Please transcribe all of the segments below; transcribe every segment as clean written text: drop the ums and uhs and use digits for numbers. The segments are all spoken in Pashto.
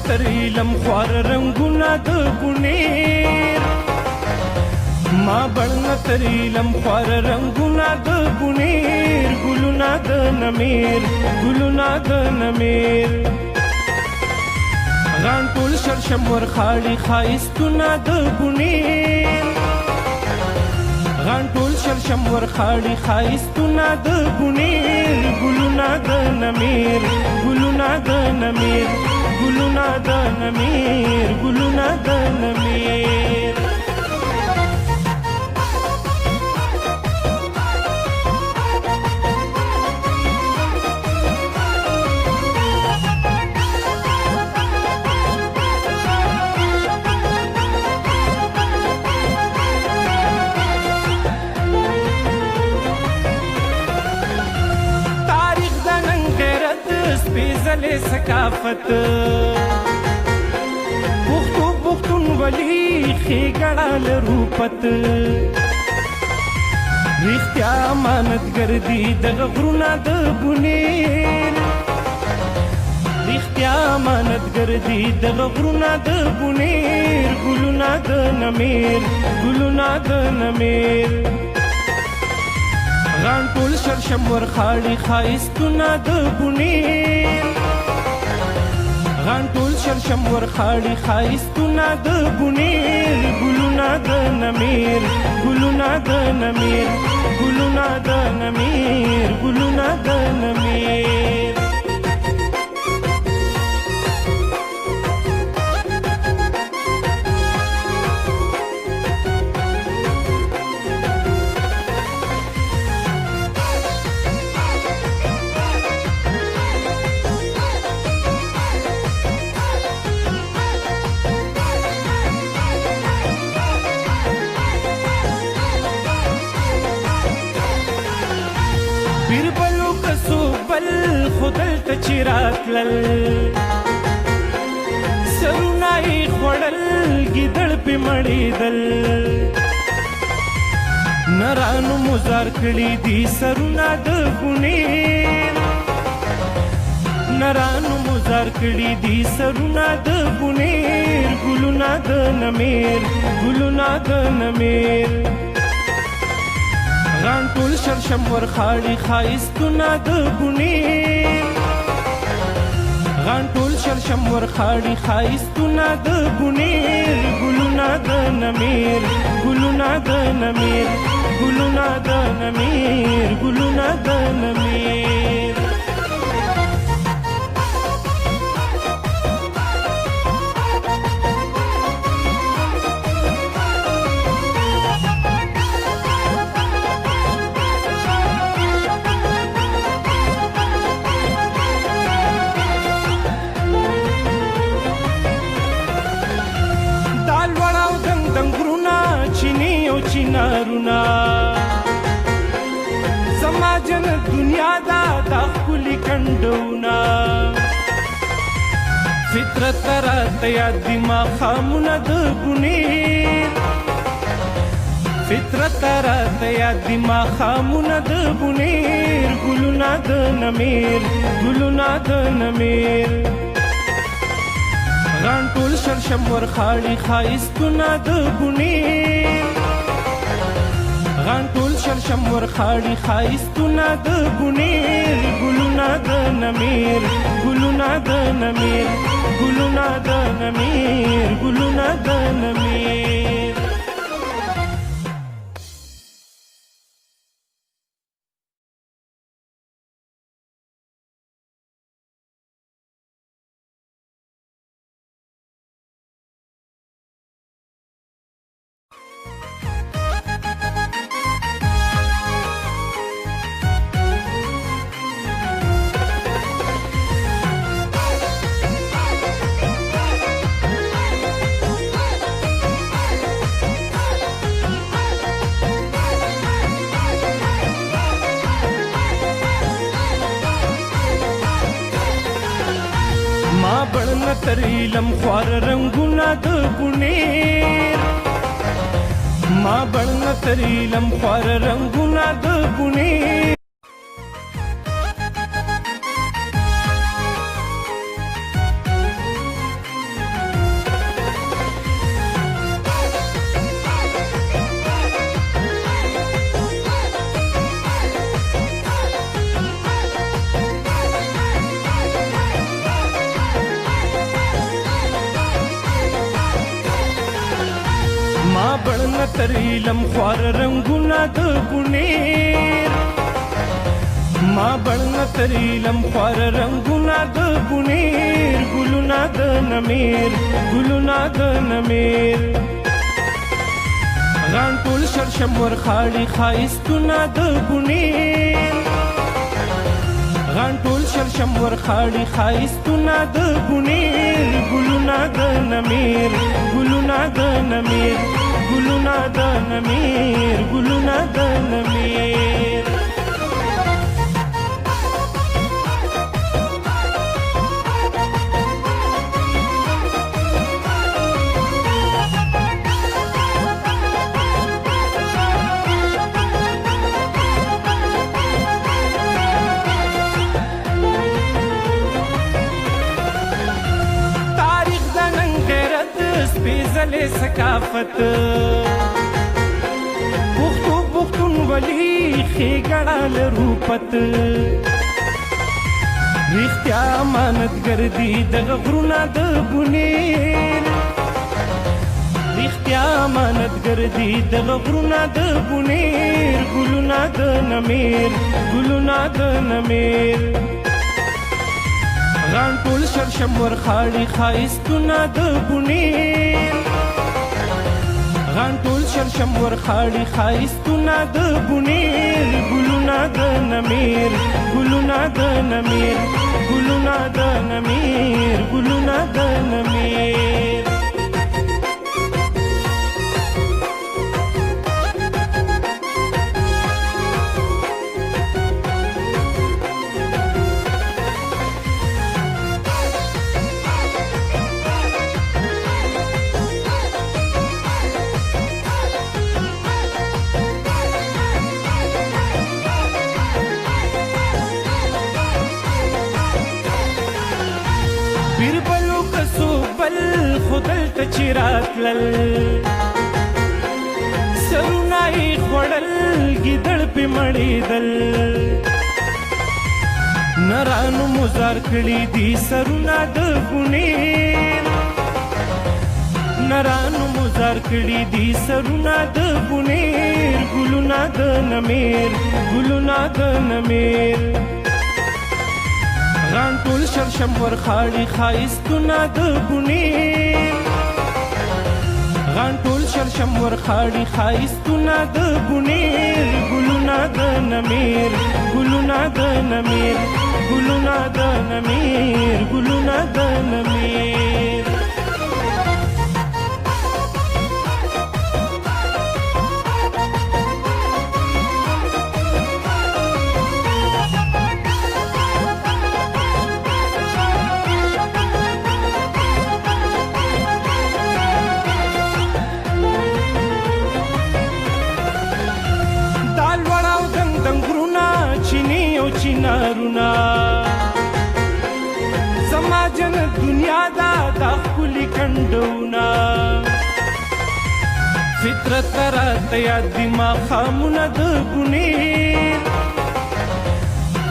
تریلم خوار رنگونه د بونیر ما بڼه تریلم خوار رنگونه د بونیر ګلونه د نمیر ګلونه د نمیر غان ټول شرشم ورخاړي ښایستونه د بونیر غان ټول شرشم ورخاړي ښایستونه د بونیر ګلونه د نمیر ګلونه د نمیر ګلونه د نمیر ګلونه د نمیر سپېڅلې ثقافت پښتو پښتونولي ښېګړه لرو پت رښتیا امانتګر دي دغه غرونه د بونیر رښتیا امانتګر دي دغه غرونه د بونیر ګلونه د نمیر ګلونه د نمیر غان ټول شرشم ورخاړي ښایستونه د بونیر غان ټول شرشم ورخاړي ښایستونه د بونیر ګلونه د نمیر ګلونه د نمیر ګلونه د نمیر ګلونه د نمیر بیربلو کسو بل خودلته چې راتلل سرونه یې خوړل ګیدړ پې مړېدل نرانو مزار کړي دي سرونه د بونیر نرانو مزار کړي دي سرونه د بونیر ګلونه د نمیر ګلونه د نمیر غان ټول شرشم ورخاړي ښایستونه د بونیر غان ټول شرشم ورخاړي ښایستونه د بونیر ګلونه د نمیر ګلونه د نمیر ګلونه د نمیر ګلونه د نمیر چینارونا زما جنت دنیا دا دا ښکلي کنډونه فطرت راته یاد دي ماښامونه د بونیر فطرت راته یاد دي ماښامونه د بونیر ګلونه د نمیر ګلونه د نمیر غان ټول شرشم ورخاړي ښایستونه د بونیر غان ټول شرشم ورخاړي ښایستونه د بونیر ګلونه د نمیر ګلونه د نمیر ګلونه د نمیر ګلونه د نمیر ما بڼه تریلم خوار رنگونه د بونیر ما بڼه تریلم خوار رنگونه د بونیر بړن تر علم خوار رنگونه د بونیر ما بړن تر علم خوار رنگونه د بونیر ګلونه د نمیر ګلونه د نمیر غان ټول شرشم ورخاړي ښایستونه د بونیر غان ټول شرشم ورخاړي ښایستونه د بونیر ګلونه د نمیر ګلونه د نمیر ګلونه د نمیر ګلونه د نمیر سپېڅلې ثقافت پښتو پښتونولي ښېګړه لرو پت رښتیا امانتګر دي دغه غرونه د بونیر رښتیا امانتګر دي دغه غرونه د بونیر ګلونه د نمیر ګلونه د نمیر غان ټول شرشم ورخاړي ښایستونه د بونیر غان ټول شرشم ورخاړي ښایستونه د بونیر ګلونه د نمیر ګلونه د نمیر ګلونه د نمیر ګلونه د نمیر بیربلو کسو بل خودل تچراتلل سرونای خوړل ګیدړ په مړېدل نرانو مزار کړي دي سرونه د بونیر نرانو مزار کړي دي سرونه د بونیر ګلونه د نمیر ګلونه د نمیر غان ټول شرشم ورخاړي ښایستونه د بونیر غان ټول شرشم ورخاړي ښایستونه د بونیر ګلونه د نمیر ګلونه د نمیر ګلونه د نمیر ګلونه د نمیر چینارونا زما جنت دنیا دا دا ښکلي کنډونا فطرت راته یاد دي ماښامونه د بونیر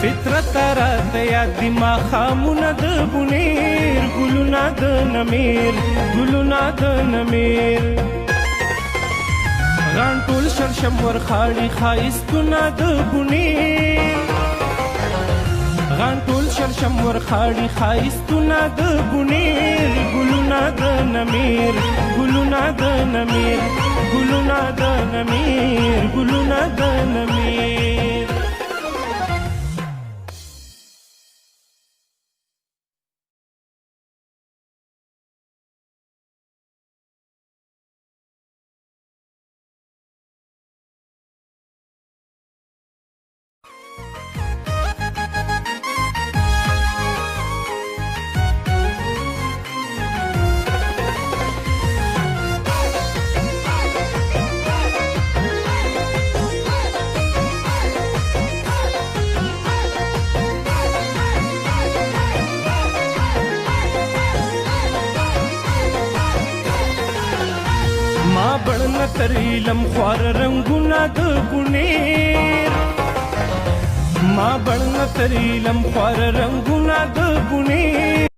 فطرت راته یاد دي ماښامونه د بونیر ګلونه د نمیر ګلونه د نمیر غان ټول شرشم ورخاړي ښایستونه د بونیر غان ټول شرشم ورخاړي ښایستونه د بونیر ګلونه د نمیر ګلونه د نمیر ګلونه د نمیر ګلونه د نمیر ما بړن تر علم خوار رنگونه د بونیر ما بړن تر علم خوار رنگونه د بونیر